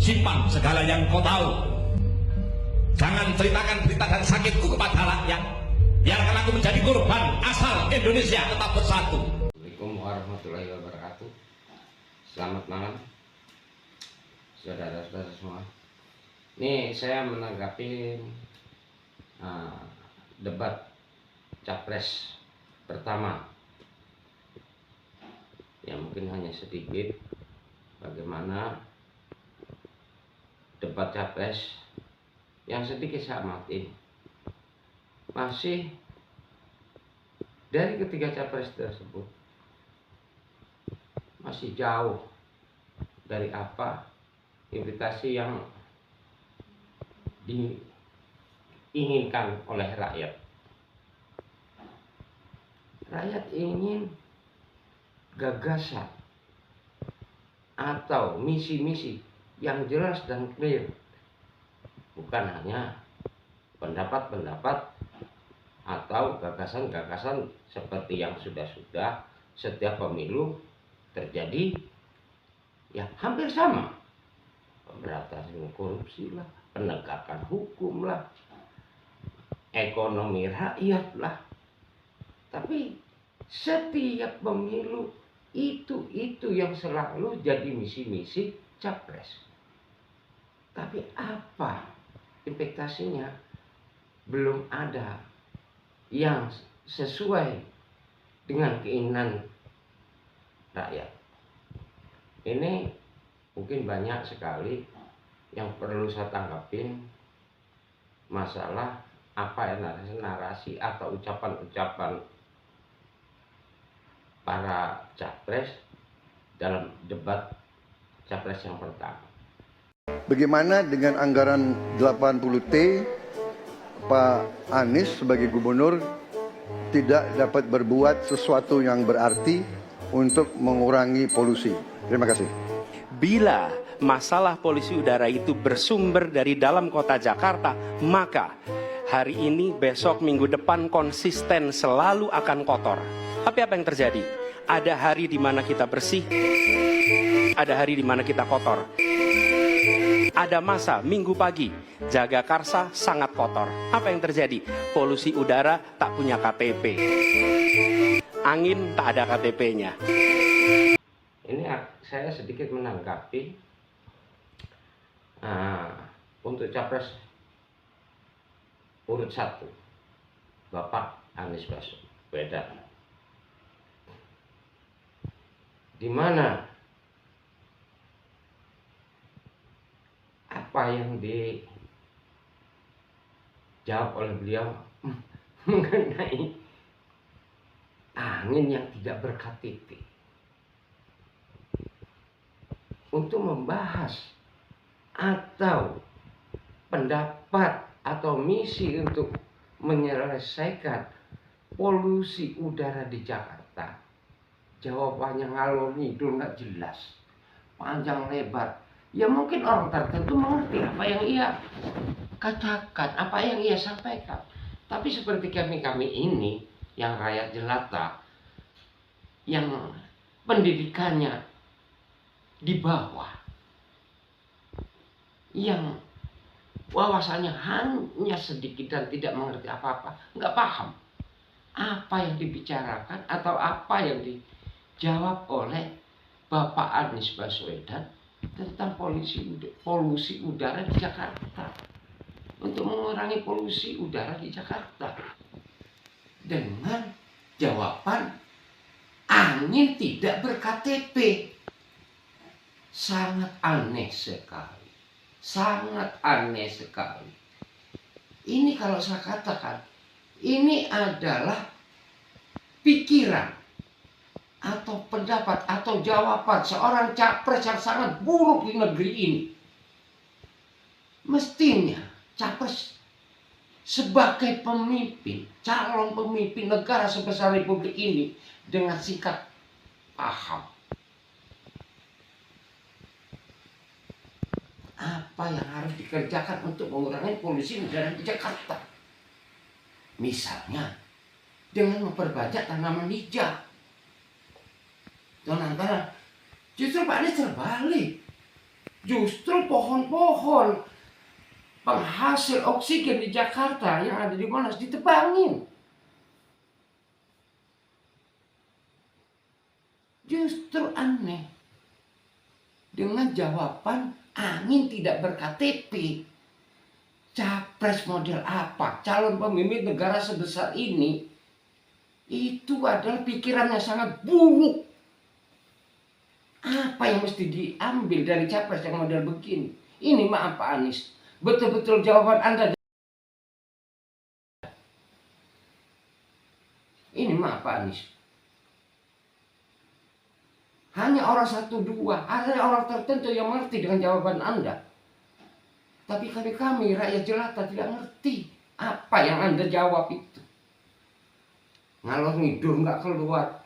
simpan segala yang kau tahu. Jangan ceritakan berita dan sakitku kepada rakyat. Biarkan aku menjadi korban asal Indonesia tetap bersatu. Assalamualaikum warahmatullahi wabarakatuh. Selamat malam saudara-saudara semua. Ini saya menanggapi debat capres pertama yang mungkin hanya sedikit bagaimana debat capres yang sedikit saya amati masih dari ketiga capres tersebut masih jauh dari apa investasi yang diinginkan oleh rakyat. Rakyat ingin gagasan atau misi-misi yang jelas dan clear, bukan hanya pendapat-pendapat atau gagasan-gagasan seperti yang sudah-sudah setiap pemilu terjadi, ya hampir sama. Pemberantasan korupsi lah, penegakan hukum lah, ekonomi rakyat lah. Tapi setiap pemilu itu yang selalu jadi misi-misi capres. Tapi apa implementasinya? Belum ada yang sesuai dengan keinginan rakyat. Ini mungkin banyak sekali yang perlu saya tanggapin, masalah apa ya, narasi atau ucapan-ucapan para capres dalam debat capres yang pertama. Bagaimana dengan anggaran 80T, Pak Anies sebagai gubernur tidak dapat berbuat sesuatu yang berarti untuk mengurangi polusi? Terima kasih. Bila masalah polusi udara itu bersumber dari dalam kota Jakarta, maka hari ini, besok, minggu depan konsisten selalu akan kotor. Tapi apa yang terjadi? Ada hari di mana kita bersih, ada hari di mana kita kotor. Ada masa minggu pagi Jagakarsa sangat kotor. Apa yang terjadi? Polusi udara tak punya KTP, angin tak ada KTP-nya. Ini saya sedikit menanggapi untuk capres urut 1 Bapak Anies Baswedan, di mana apa yang dijawab oleh beliau mengenai angin yang tidak ber-KTP. Untuk membahas atau pendapat atau misi untuk menyelesaikan polusi udara di Jakarta, jawabannya ngalor ngidul, nggak jelas, panjang lebar. Ya mungkin orang tertentu mengerti apa yang ia katakan, apa yang ia sampaikan. Tapi seperti kami ini yang rakyat jelata, yang pendidikannya di bawah, yang wawasannya hanya sedikit dan tidak mengerti apa-apa, nggak paham apa yang dibicarakan atau apa yang dijawab oleh Bapak Anies Baswedan tentang polusi udara di Jakarta, untuk mengurangi polusi udara di Jakarta dengan jawaban angin tidak ber-KTP. Sangat aneh sekali, sangat aneh sekali. Ini kalau saya katakan, ini adalah pikiran atau pendapat atau jawaban seorang capres yang sangat buruk di negeri ini. Mestinya capres sebagai pemimpin, calon pemimpin negara sebesar Republik ini dengan sikap paham apa yang harus dikerjakan untuk mengurangi polusi udara di Jakarta. Misalnya dengan memperbanyak tanaman hijau. Dan antara justru Pak Anies terbalik. Justru pohon-pohon penghasil oksigen di Jakarta yang ada di Monas ditebangin. Justru aneh. Dengan jawaban angin tidak ber-KTP. Capres model apa? Calon pemimpin negara sebesar ini. Itu adalah pikirannya sangat buruk. Apa yang mesti diambil dari capres yang model begini? Ini maaf Pak Anies. Betul-betul jawaban Anda. Ini maaf Pak Anies. Hanya orang satu dua, ada orang tertentu yang mengerti dengan jawaban Anda. Tapi kami rakyat jelata tidak ngerti apa yang Anda jawab itu. Ngalor ngidur nggak keluar.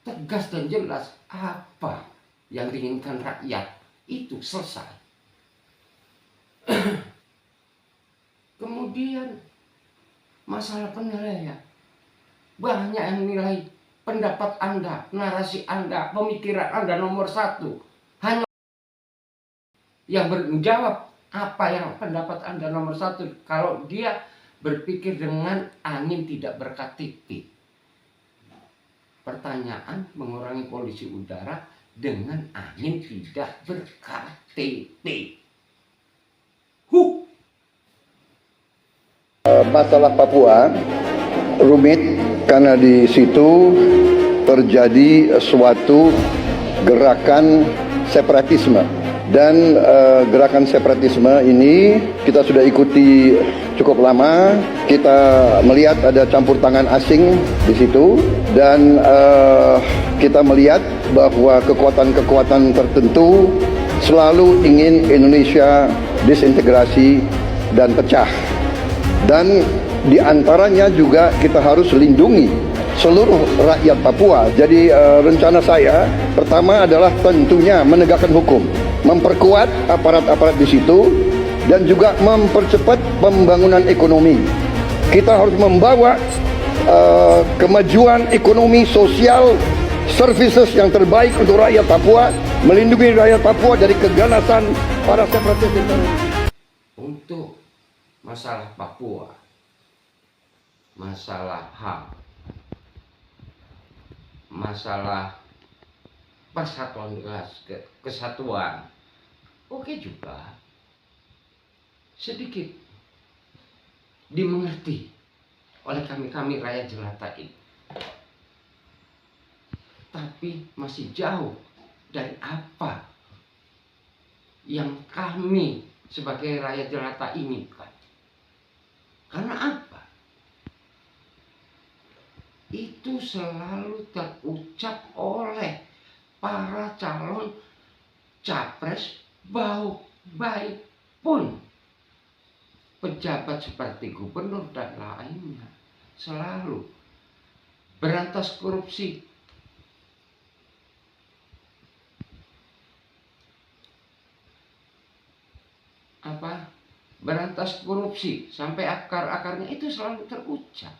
Tegas dan jelas apa yang diinginkan rakyat itu selesai. Kemudian masalah penilaian. Banyak yang nilai pendapat Anda, narasi Anda, pemikiran Anda nomor satu. Hanya yang menjawab apa yang pendapat Anda nomor satu. Kalau dia berpikir dengan angin tidak ber-KTP. Pertanyaan mengurangi polusi udara dengan angin tidak ber-KTP. Masalah Papua rumit karena di situ terjadi suatu gerakan separatisme. Dan gerakan separatisme ini kita sudah ikuti cukup lama. Kita melihat ada campur tangan asing di situ, dan kita melihat bahwa kekuatan-kekuatan tertentu selalu ingin Indonesia disintegrasi dan pecah. Dan di antaranya juga kita harus lindungi seluruh rakyat Papua. Jadi rencana saya pertama adalah tentunya menegakkan hukum, memperkuat aparat-aparat di situ, dan juga mempercepat pembangunan ekonomi. Kita harus membawa kemajuan ekonomi, sosial, services yang terbaik untuk rakyat Papua, melindungi rakyat Papua dari keganasan para separatis. Untuk masalah Papua, masalah HAM, masalah persatuan kesatuan, oke juga, sedikit dimengerti oleh kami rakyat jelata ini, tapi masih jauh dari apa yang kami sebagai rakyat jelata inginkan. Karena apa? Itu selalu terucap oleh para calon capres, baik pun pejabat seperti gubernur dan lainnya, selalu berantas korupsi. Berantas korupsi sampai akar-akarnya itu selalu terucap,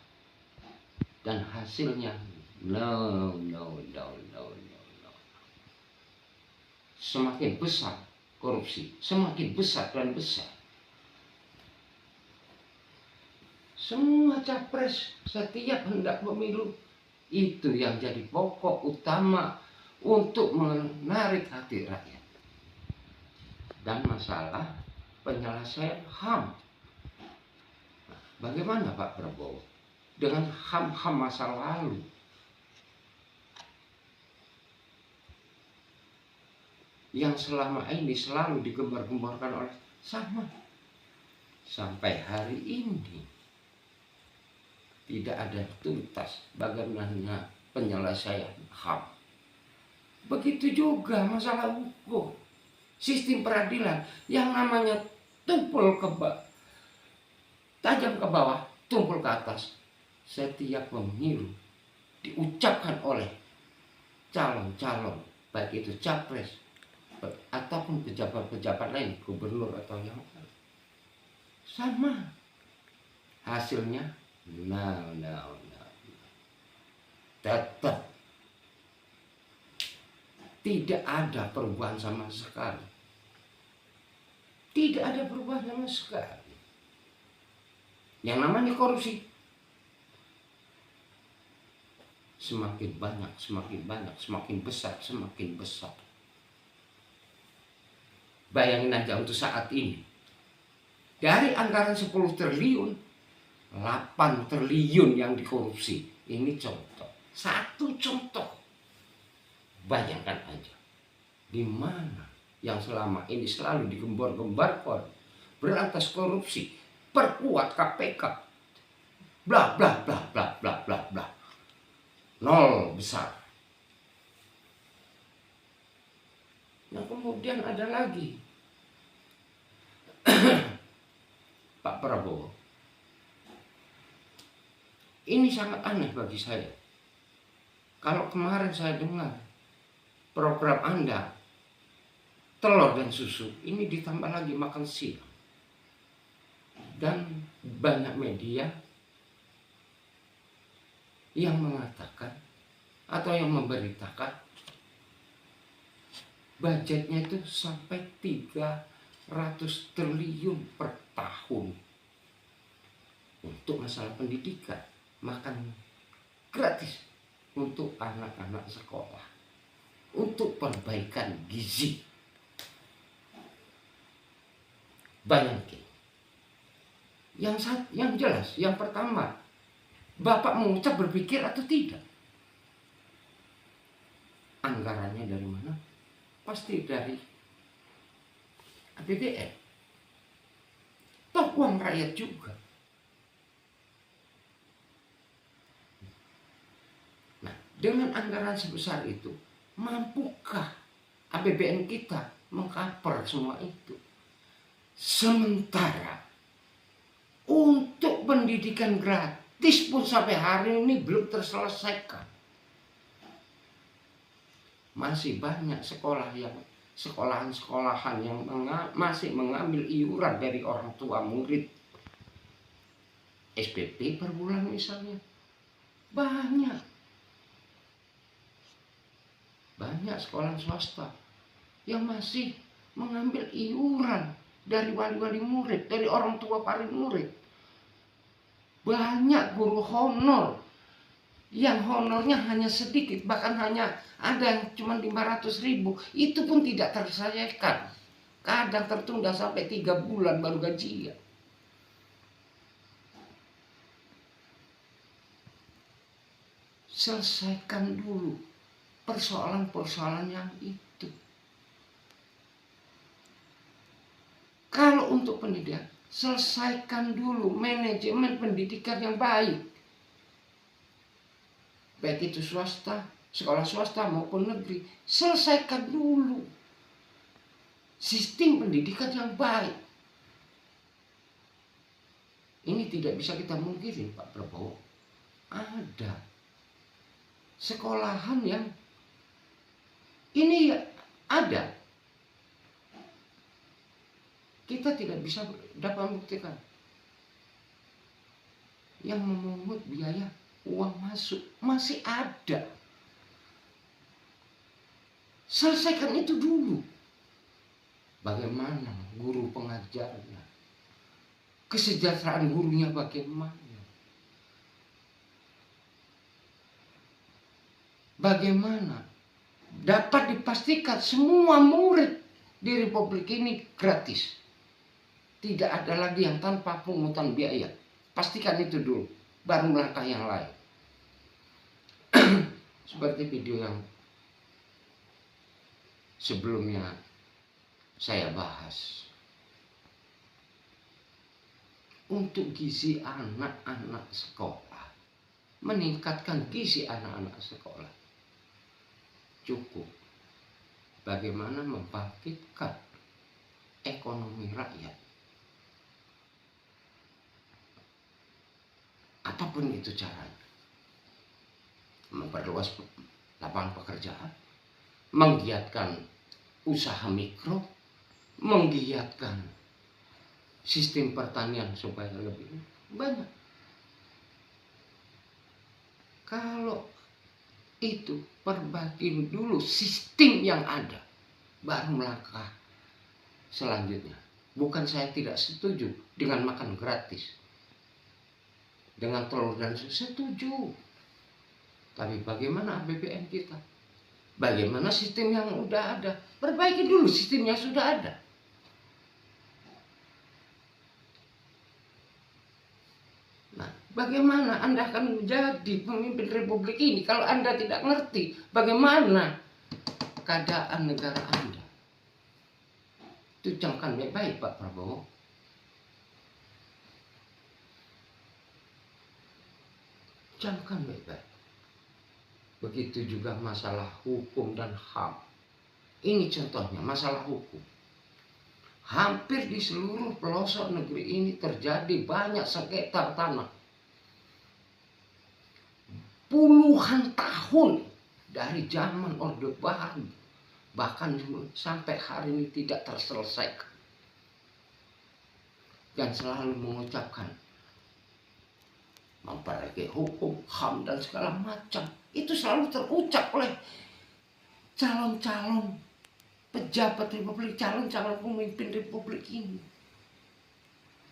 dan hasilnya no. Semakin besar korupsi, semakin besar dan besar. Semua capres setiap hendak pemilu itu yang jadi pokok utama untuk menarik hati rakyat. Dan masalah penyelesaian HAM. Bagaimana Pak Prabowo dengan HAM-HAM masa lalu? Yang selama ini selalu digembar-gemborkan oleh sama. Sampai hari ini tidak ada tuntas bagaimana penyelesaian HAM. Begitu juga masalah hukum, sistem peradilan yang namanya tumpul ke bawah, tajam ke bawah, tumpul ke atas. Setiap pemilu diucapkan oleh calon-calon, baik itu capres ataupun pejabat-pejabat lain, gubernur atau yang lain, sama hasilnya. Tetap Tidak ada perubahan sama sekali. Tidak ada perubahan sama sekali. Yang namanya korupsi semakin banyak, semakin besar, semakin besar. Bayangin aja untuk saat ini. Dari anggaran 10 triliun, 8 triliun yang dikorupsi. Ini contoh. Satu contoh. Bayangkan aja. Di mana yang selama ini selalu digembar-gembarkan berantas korupsi, perkuat KPK, bla bla bla bla bla bla bla. Nol besar. Nah, kemudian ada lagi Pak Prabowo. Ini sangat aneh bagi saya. Kalau kemarin saya dengar program Anda telur dan susu, ini ditambah lagi makan siang. Dan banyak media yang mengatakan atau yang memberitakan budgetnya itu sampai 300 triliun per tahun untuk masalah pendidikan, makan gratis untuk anak-anak sekolah, untuk perbaikan gizi. Bayangin. Yang jelas, yang pertama, Bapak mengucap berpikir atau tidak? Anggarannya dari mana? Pasti dari APBN. Toh uang rakyat juga. Nah, dengan anggaran sebesar itu, mampukah APBN kita mengcover semua itu? Sementara untuk pendidikan gratis pun sampai hari ini belum terselesaikan. Masih banyak sekolahan-sekolahan yang masih mengambil iuran dari orang tua murid. SPP per bulan misalnya. Banyak sekolah swasta yang masih mengambil iuran dari wali-wali murid, dari orang tua para murid. Banyak guru honor yang honornya hanya sedikit, bahkan hanya ada yang cuma 500.000, itu pun tidak terselesaikan. Kadang tertunda sampai 3 bulan baru gajian. Selesaikan dulu persoalan-persoalan yang itu. Kalau untuk pendidikan, selesaikan dulu manajemen pendidikan yang baik. Baik itu swasta, sekolah swasta maupun negeri. Selesaikan dulu sistem pendidikan yang baik. Ini tidak bisa kita mungkirin, Pak Prabowo. Ada sekolahan yang ini ada. Kita tidak bisa dapat membuktikan yang memungut biaya uang masuk masih ada. Selesaikan itu dulu. Bagaimana guru pengajarnya, kesejahteraan gurunya bagaimana, bagaimana dapat dipastikan semua murid di Republik ini gratis. Tidak ada lagi yang tanpa pungutan biaya. Pastikan itu dulu, baru langkah yang lain. Seperti video yang sebelumnya saya bahas. Untuk gizi anak-anak sekolah, meningkatkan gizi anak-anak sekolah, cukup bagaimana membangkitkan ekonomi rakyat. Apapun itu caranya. Memperluas lapangan pekerjaan, menggiatkan usaha mikro, menggiatkan sistem pertanian supaya lebih banyak. Kalau itu perbaiki dulu sistem yang ada, baru melangkah selanjutnya. Bukan saya tidak setuju dengan makan gratis, dengan telur dan susu, setuju. Tapi bagaimana APBN kita? Bagaimana sistem yang udah ada? Perbaiki dulu sistem yang sudah ada. Nah, bagaimana Anda akan menjadi pemimpin republik ini kalau Anda tidak ngerti bagaimana keadaan negara Anda? Itu camkan baik-baik Pak Prabowo. Camkan baik-baik. Begitu juga masalah hukum dan HAM. Ini contohnya masalah hukum. Hampir di seluruh pelosok negeri ini terjadi banyak sengketa tanah. Puluhan tahun dari zaman Orde Baru. Bahkan sampai hari ini tidak terselesaikan. Dan selalu mengucapkan memperbaiki hukum, HAM dan segala macam. Itu selalu terucap oleh calon-calon pejabat republik, calon-calon pemimpin republik ini.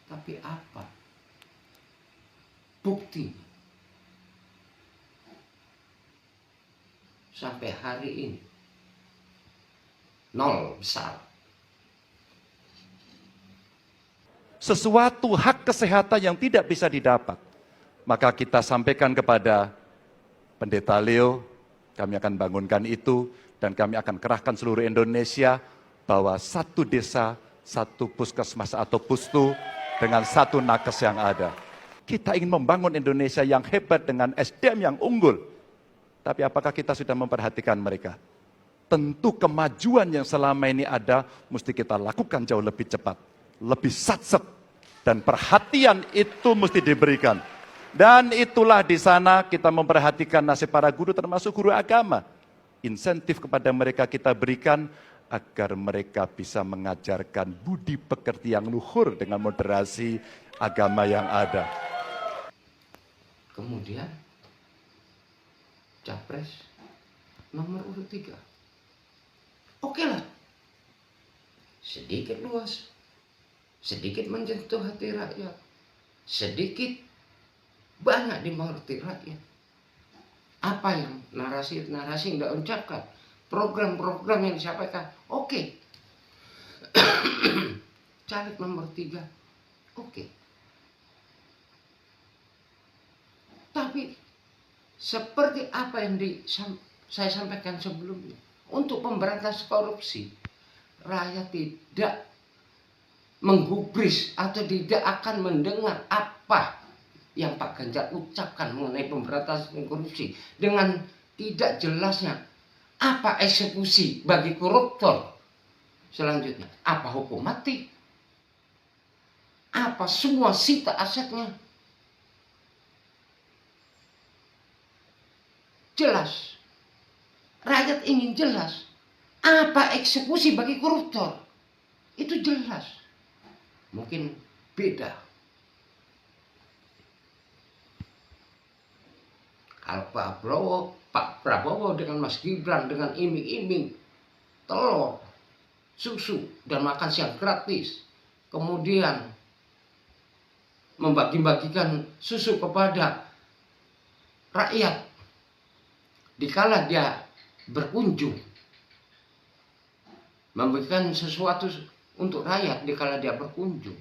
Tapi apa bukti? Sampai hari ini nol besar. Sesuatu hak kesehatan yang tidak bisa didapat, maka kita sampaikan kepada Pendeta Leo, kami akan bangunkan itu, dan kami akan kerahkan seluruh Indonesia, bahwa satu desa, satu puskesmas atau pustu, dengan satu nakes yang ada. Kita ingin membangun Indonesia yang hebat dengan SDM yang unggul. Tapi apakah kita sudah memperhatikan mereka? Tentu kemajuan yang selama ini ada, mesti kita lakukan jauh lebih cepat, lebih satset, dan perhatian itu mesti diberikan. Dan itulah di sana kita memperhatikan nasib para guru, termasuk guru agama. Insentif kepada mereka kita berikan, agar mereka bisa mengajarkan budi pekerti yang luhur dengan moderasi agama yang ada. Kemudian, Capres nomor urut 3. Oke lah, sedikit luas, sedikit menyentuh hati rakyat, sedikit banyak dimengerti rakyat. Apa yang narasi-narasi yang tidak ucapkan, program-program yang disampaikan, oke. Caleg nomor 3, oke. Tapi seperti apa yang saya sampaikan sebelumnya, untuk pemberantasan korupsi, rakyat tidak menggubris atau tidak akan mendengar apa yang Pak Ganjar ucapkan mengenai pemberantasan korupsi. Dengan tidak jelasnya apa eksekusi bagi koruptor selanjutnya, apa hukum mati, apa semua sita asetnya. Jelas. Rakyat ingin jelas. Apa eksekusi bagi koruptor? Itu jelas. Mungkin beda. Kalau Pak Prabowo dengan Mas Gibran dengan iming-iming telur, susu, dan makan siang gratis. Kemudian membagi-bagikan susu kepada rakyat. Dikala dia berkunjung, memberikan sesuatu untuk rakyat dikala dia berkunjung,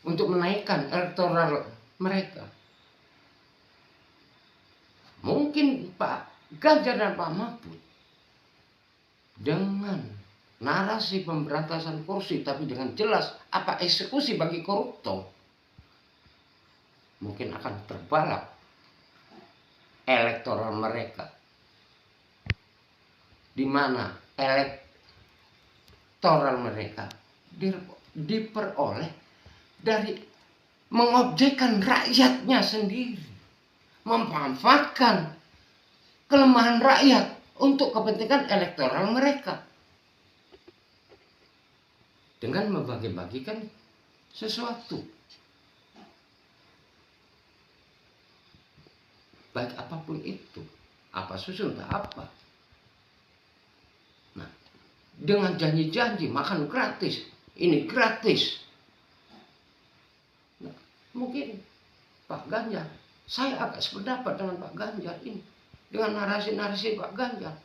untuk menaikkan elektoral mereka. Mungkin Pak Ganjar dan Pak Mahfud dengan narasi pemberantasan korupsi, tapi dengan jelas apa eksekusi bagi koruptor, mungkin akan terbalap elektoral mereka, di mana elektoral mereka diperoleh dari mengobjekkan rakyatnya sendiri, memanfaatkan kelemahan rakyat untuk kepentingan elektoral mereka dengan membagi-bagikan sesuatu. baik apapun itu, apa susun tak apa. Nah, dengan janji-janji makan gratis, ini gratis. Nah, mungkin Pak Ganjar, saya agak sependapat dengan Pak Ganjar ini, dengan narasi-narasi Pak Ganjar.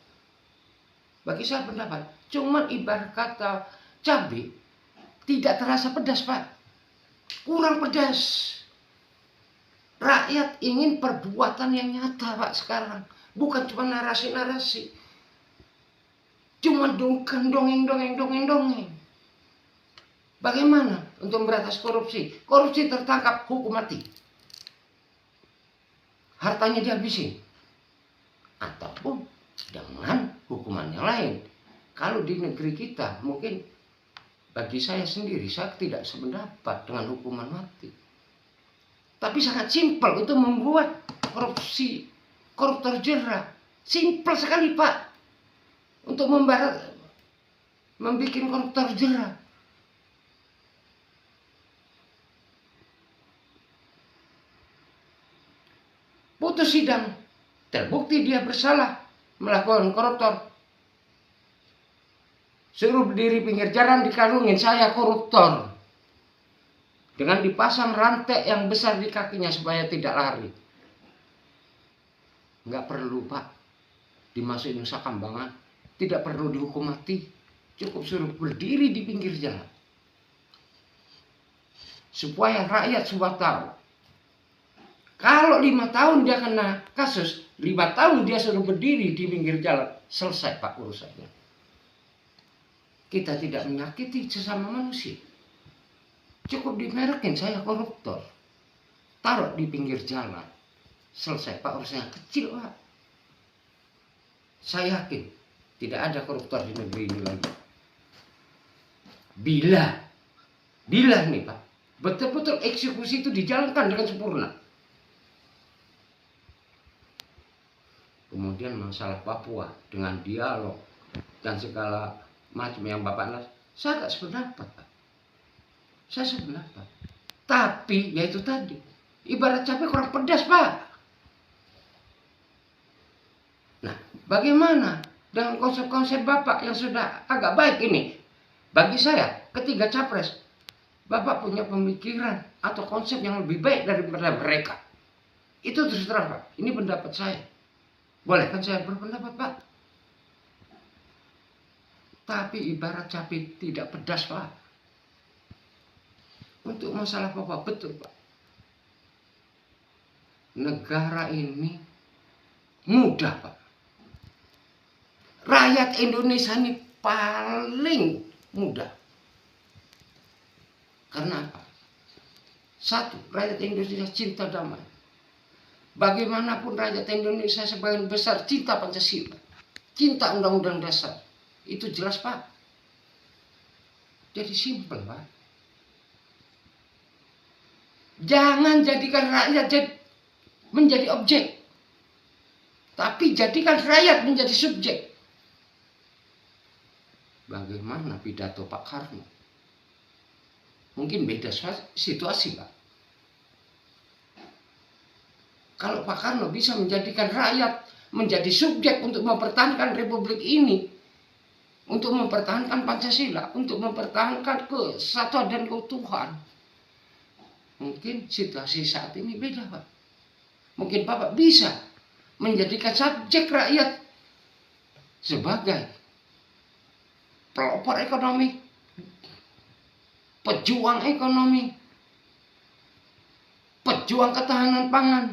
Bagi saya pendapat, cuman ibarat kata cabai tidak terasa pedas, Pak. Kurang pedas. Rakyat ingin perbuatan yang nyata, Pak, sekarang. Bukan cuma narasi-narasi. Cuma dongeng. Bagaimana untuk memberantas korupsi? Korupsi tertangkap, hukum mati. Hartanya dihabisin. Ataupun dengan hukuman yang lain. Kalau di negeri kita, mungkin bagi saya sendiri, saya tidak sependapat dengan hukuman mati. Tapi sangat simpel untuk membuat koruptor jera. Simpel sekali, Pak. Untuk membuat koruptor jera. Putus sidang, terbukti dia bersalah melakukan koruptor. Suruh berdiri pinggir jalan dikalungin, saya koruptor. Dengan dipasang rantai yang besar di kakinya supaya tidak lari. Nggak perlu, Pak, dimasukin Nusa Kambangan. Tidak perlu dihukum mati. Cukup suruh berdiri di pinggir jalan. Supaya rakyat semua tahu. Kalau 5 tahun dia kena kasus, 5 tahun dia suruh berdiri di pinggir jalan. Selesai, Pak, urusannya. Kita tidak menyakiti sesama manusia. Cukup dimerekin saya koruptor. Taruh di pinggir jalan. Selesai, Pak, urusannya kecil, Pak. Saya yakin tidak ada koruptor di negeri ini lagi. Bila nih, Pak, betul-betul eksekusi itu dijalankan dengan sempurna. Kemudian masalah Papua dengan dialog dan segala macam yang Bapak nas, saya gak sependapat, Pak. Saya sependapat. Tapi ya itu tadi, ibarat cabai kurang pedas, Pak. Nah, bagaimana dengan konsep-konsep Bapak yang sudah agak baik ini? Bagi saya, ketiga capres, Bapak punya pemikiran atau konsep yang lebih baik daripada mereka. Itu terus terang, Pak. Ini pendapat saya. Boleh kan saya berpendapat, Pak? Tapi ibarat cabai tidak pedas, Pak. Untuk masalah Papua, betul, Pak. Negara ini mudah, Pak. Rakyat Indonesia ini paling mudah. Karena apa? Satu, rakyat Indonesia cinta damai. Bagaimanapun rakyat Indonesia sebagian besar cinta Pancasila. Cinta Undang-Undang Dasar. Itu jelas, Pak. Jadi simpel, Pak. Jangan jadikan rakyat menjadi objek. Tapi jadikan rakyat menjadi subjek. Bagaimana pidato Pak Karno? Mungkin beda situasi, Pak. Kalau Pak Karno bisa menjadikan rakyat menjadi subjek untuk mempertahankan republik ini, untuk mempertahankan Pancasila, untuk mempertahankan kesatuan dan keutuhan, mungkin situasi saat ini beda, Pak. Mungkin Bapak bisa menjadikan subjek rakyat sebagai pelopor ekonomi, pejuang ekonomi, pejuang ketahanan pangan,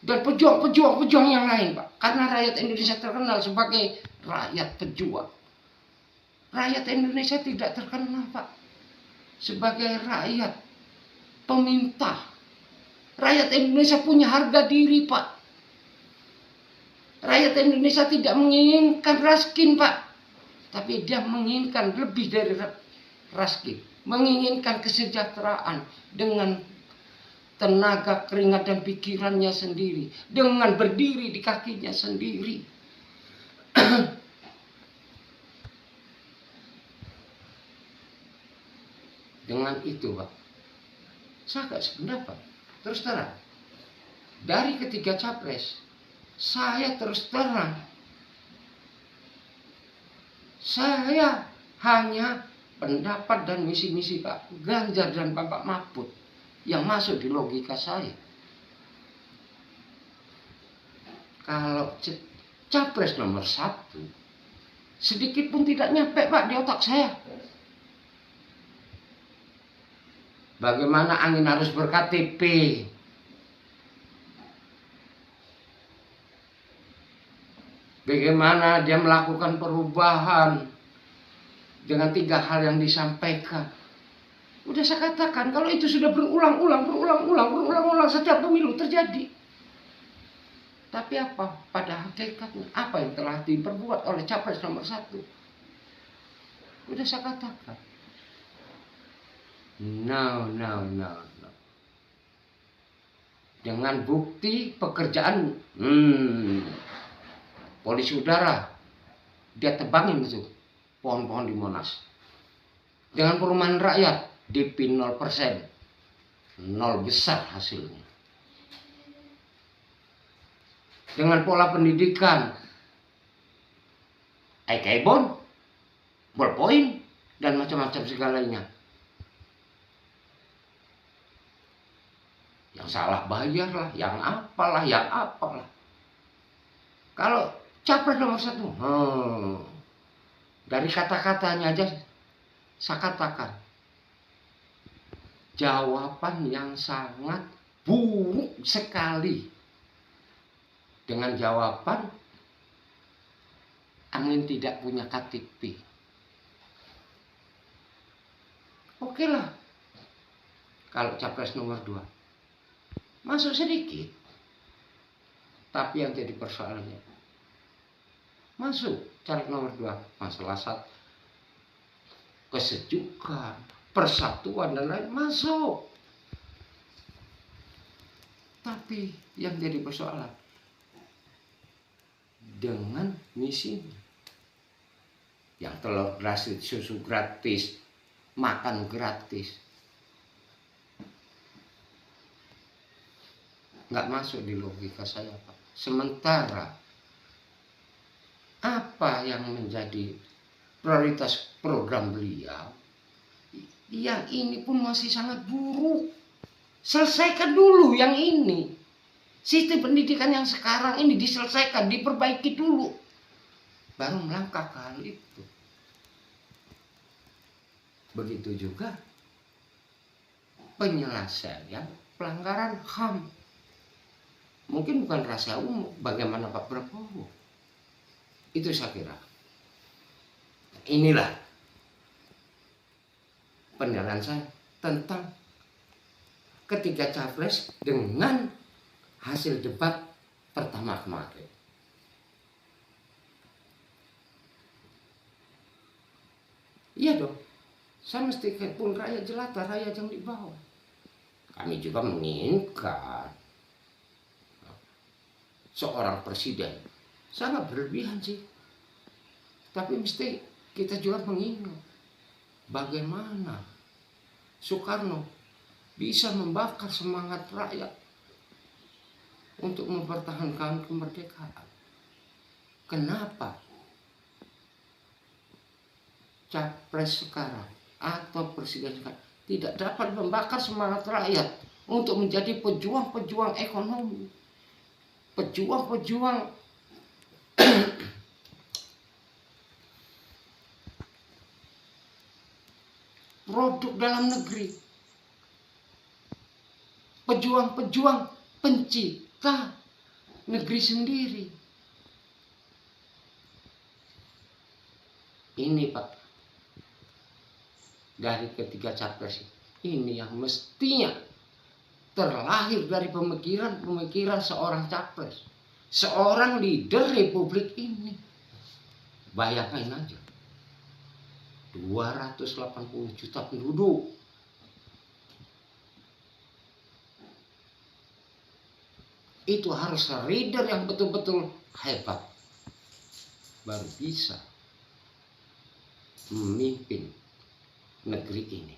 dan pejuang yang lain, Pak. Karena rakyat Indonesia terkenal sebagai rakyat pejuang. Rakyat Indonesia tidak terkenal, Pak, sebagai rakyat peminta. Rakyat Indonesia punya harga diri, Pak. Rakyat Indonesia tidak menginginkan raskin, Pak. Tapi dia menginginkan lebih dari raskin. Menginginkan kesejahteraan dengan tenaga, keringat, dan pikirannya sendiri. Dengan berdiri di kakinya sendiri. Dengan itu, Pak, saya gak sependapat. Terus terang, dari ketiga capres, saya terus terang, saya hanya pendapat dan misi-misi Pak Ganjar dan Bapak Mahfud yang masuk di logika saya. Kalau capres nomor 1, sedikit pun tidak nyampe Pak di otak saya. Bagaimana angin harus berKTP, bagaimana dia melakukan perubahan dengan 3 hal yang disampaikan. Udah saya katakan, kalau itu sudah berulang-ulang setiap pemilu terjadi. Tapi apa? Pada hakikatnya, apa yang telah diperbuat oleh capres nomor 1? Udah saya katakan. No. Dengan bukti pekerjaan, polisi udara, dia tebangin itu pohon-pohon di Monas. Dengan perumahan rakyat, DP 0%, 0 besar hasilnya. Dengan pola pendidikan, IKBON, ballpoint, dan macam-macam segalanya. Yang salah bayar lah, yang apalah. Kalau capres nomor 1, dari kata-katanya aja saya katakan, jawaban yang sangat buruk sekali. Dengan jawaban angin tidak punya KTP. Oke lah, kalau capres nomor 2 masuk sedikit, tapi yang jadi persoalannya, masuk caleg nomor 2, masalah kesejukan, persatuan dan lain masuk. Tapi yang jadi persoalan dengan misinya, yang telur gratis, susu gratis, makan gratis, nggak masuk di logika saya Pak. Sementara apa yang menjadi prioritas program beliau, yang ini pun masih sangat buruk. Selesaikan dulu yang ini. Sistem pendidikan yang sekarang ini diselesaikan, diperbaiki dulu, baru melangkah ke hal itu. Begitu juga penyelesaian pelanggaran HAM. Mungkin bukan rahasia umum bagaimana Pak Prabowo. Itu saya kira. Inilah penilaian saya tentang ketiga capres dengan hasil debat pertama kemarin. Iya dong, saya mesti pun rakyat jelata, rakyat yang di bawah. Kami juga menginginkan seorang presiden sangat berlebihan sih. Tapi mesti kita juga mengingat bagaimana Soekarno bisa membakar semangat rakyat untuk mempertahankan kemerdekaan. Kenapa capres sekarang atau presiden sekarang tidak dapat membakar semangat rakyat untuk menjadi pejuang-pejuang ekonomi, pejuang-pejuang produk dalam negeri, pejuang-pejuang pencipta negeri sendiri. Ini Pak, dari ketiga capres ini yang mestinya terlahir dari pemikiran seorang capres, seorang leader republik ini. Bayangkan aja, 280 juta penduduk, itu harus leader yang betul-betul hebat baru bisa memimpin negeri ini.